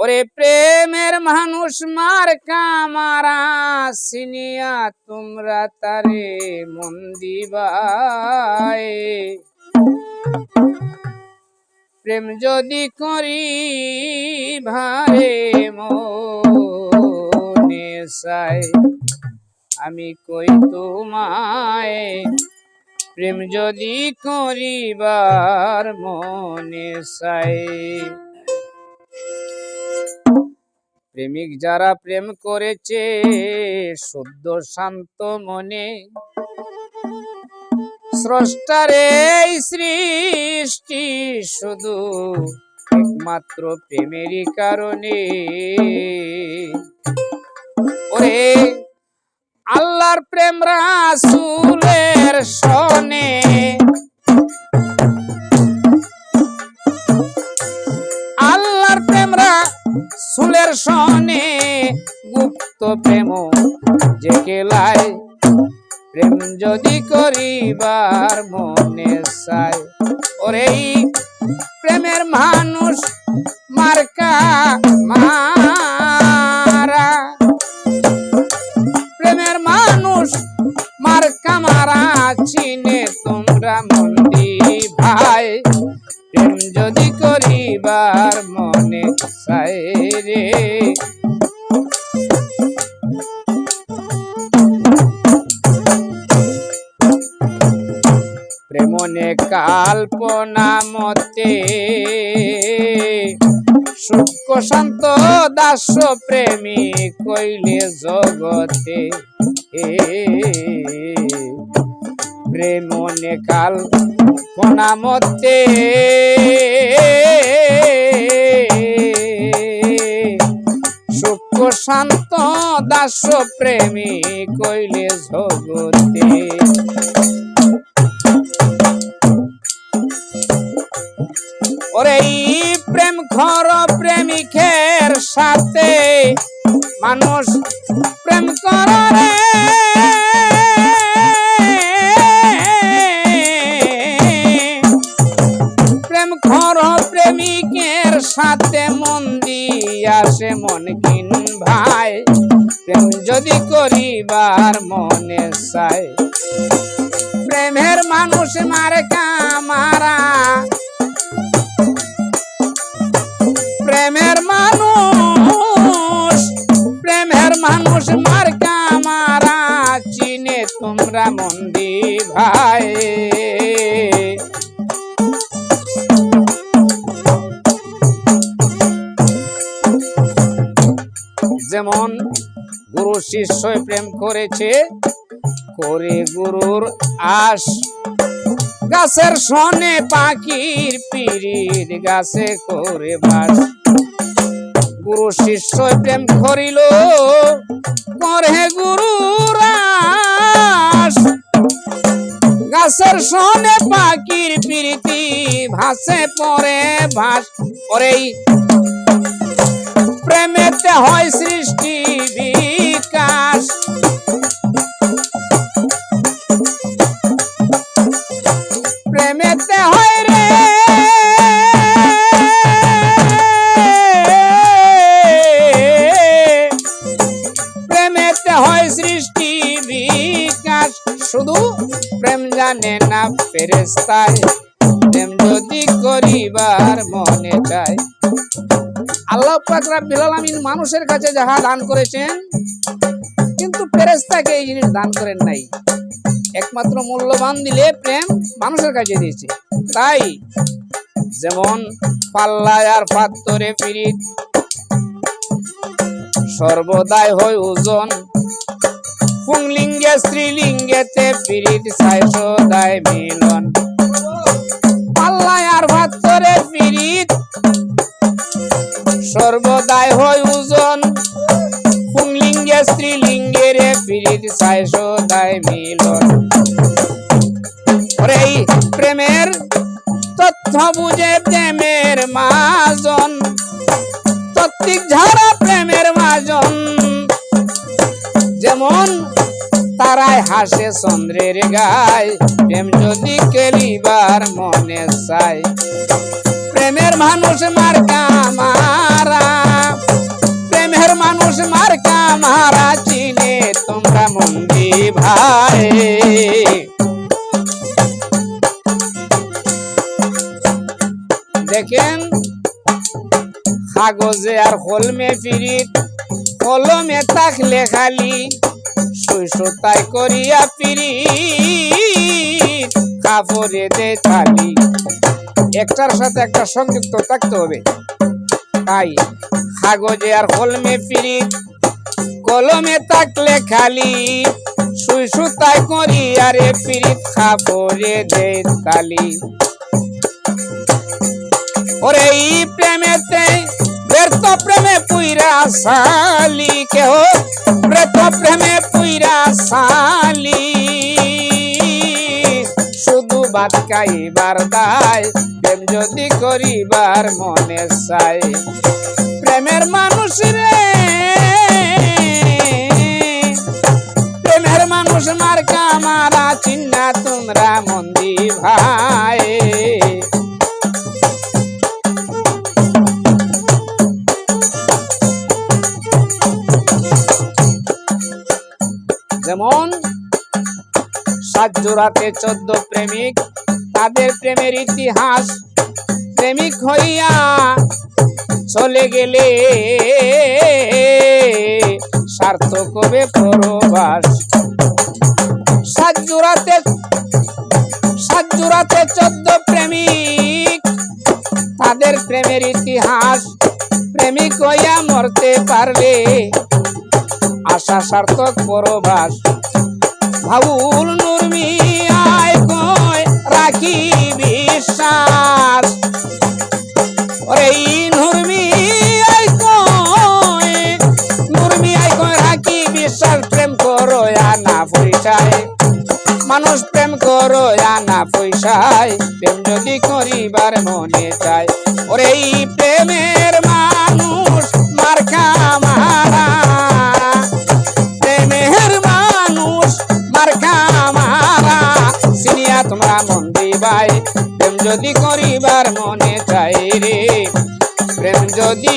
ওরে প্রেমের মানুষ মার কামারা সিনিয়া তোমরা তারে মন দিবাই। প্রেম যদি করি ভারে মনে চাই আমি কই তোমায়, প্রেম যদি করিবার মনে চাই। প্রেমিক যারা প্রেম করেছে শুদ্ধ শান্ত মনে, স্রষ্টার এই সৃষ্টি শুধু একমাত্র প্রেমেরই কারণে। ওরে আল্লাহর প্রেম রাসূলের সনে, আল্লাহর প্রেম রাসূলের সনে গুপ্ত প্রেম যে কেলায়। প্রেম যদি করিবার মনে চাই, ওরে প্রেমের মানুষ মার্কা মারা, প্রেমের মানুষ মার্কা মারা চিনে তোমরা মন দিবাই। প্রেম যদি করিবার মনে চাই রে। প্রেমনে কাল্পনা মতে সূক্ষ্ম শান্ত দাস্য প্রেমী কইলে জগতে। প্রেমনে কাল্পনা মতে সূক্ষ্ম শান্ত দাস্য প্রেমী কইলে জগতে। ওরে প্রেম খর প্রেমিকের সাথে মানুষ প্রেম করে, প্রেম খর প্রেমিকের সাথে মন দিয়াছে মন কিন ভাই। প্রেম যদি করিবার মনে চাই, প্রেমের মানুষ মারে কামারা, প্রেমের মানুষ মার কামারা চিনে তোমরা মন দিবাই। যেমন গুরু শিষ্য প্রেম করেছে করে গুরুর আশ, গাছের সনে পাখির পিরিত গাছে করে বাস। গুরু শিষ্য প্রেম করিল করে গুরুর আশ, গাছের সনে পাখির পিরিতি ভাসে পরে ভাস। ওরে প্রেমেতে হয় সৃষ্টি বিকাশ, প্রেমেতে হয় রে প্রেমেতে হয় সৃষ্টি বিকাশ। শুধু প্রেম জানে না ফেরেশতায়, প্রেম যদি করিবার মনে চায়। আল্লাহ পাক রব্বুল আলামিন মানুষের কাছে যাহা দান করেছেন কিন্তু ফেরেশতাকে এই জিনিস দান করেন নাই। একমাত্র মূল্যবান দিলে প্রেম মানুষের কাছে দিয়েছে। তাই যেমন পাল্লায় আর পাত্তরে পিরিত সর্বদাই হয় ওজন, পুংলিঙ্গে স্ত্রীলিঙ্গেতে পিরিত চাই সদাই মিলন। পাল্লায় আর পাত্তরে পিরিত সর্বদাই হয় ওজন, পুংলিঙ্গে স্ত্রীলিঙ্গের পিরিত চাই সদাই মিলন। ওরে প্রেমের তথ্য বুঝে প্রেমের মাজন, তত্ত্বিক ঝাড়া প্রেমের মাজন। যেমন তারায় হাসে চন্দ্রের গায়, প্রেম যদি কেলিবার মনে চায়। প্রেমের মানুষ মার কামারা আমারা চিনে তোমরা মন্দি ভাই। দেখেন কাগজে আর কলমে ফিরিত, কলমে থাকলে খালি সুই সুতাই করিয়া পিরিত কাপড়ে দে থালি। একটার সাথে একটা সংযুক্ত থাকতে হবে। তাই কাগজে আর কলমে ফিরিত, কলমে থাকলে খালি সুই সুতাই করিয়া রে পিরিত কাপড়ে দে থালি। ওরে এই প্রেমেতে ব্যর্থ প্রেমে পুইরা সালি, কেহ ব্যর্থ প্রেমে পুইরা সালি। শুধু ভাত খাইবার দায়, প্রেম যদি করিবার মনে চাই। প্রেমের মানুষ রে, প্রেমের মানুষ মার্কা মারা চিন্না তোমরা মন্দি ভাই। যেমন 7 জোড়াতে 14 প্রেমিক, তাদের প্রেমের ইতিহাস। প্রেমিক হইয়া চলে গেলে সার্থক হবে পরবাস। 7 জোড়াতে 14 প্রেমিক, তাদের প্রেমের ইতিহাস। প্রেমিক হইয়া মরতে পারলে আশা সার্থক পরবাস। ভাবুল নুরমি আয় কয় রাখি বিশ্বাস। ওরে নুরমি আয় কয়, নুরমি আয় কয় রাখি বিশ্বাস। প্রেম করো আনা পয়সায়, মানুষ প্রেম করো আনা পয়সায়। প্রেম যদি করিবার মনে চায়, ওরে এই প্রেমের মানুষ মার্কা মারা। তোমরা মন্দি ভাই, প্রেম যদি করিবার মনে চাই রে, প্রেম যদি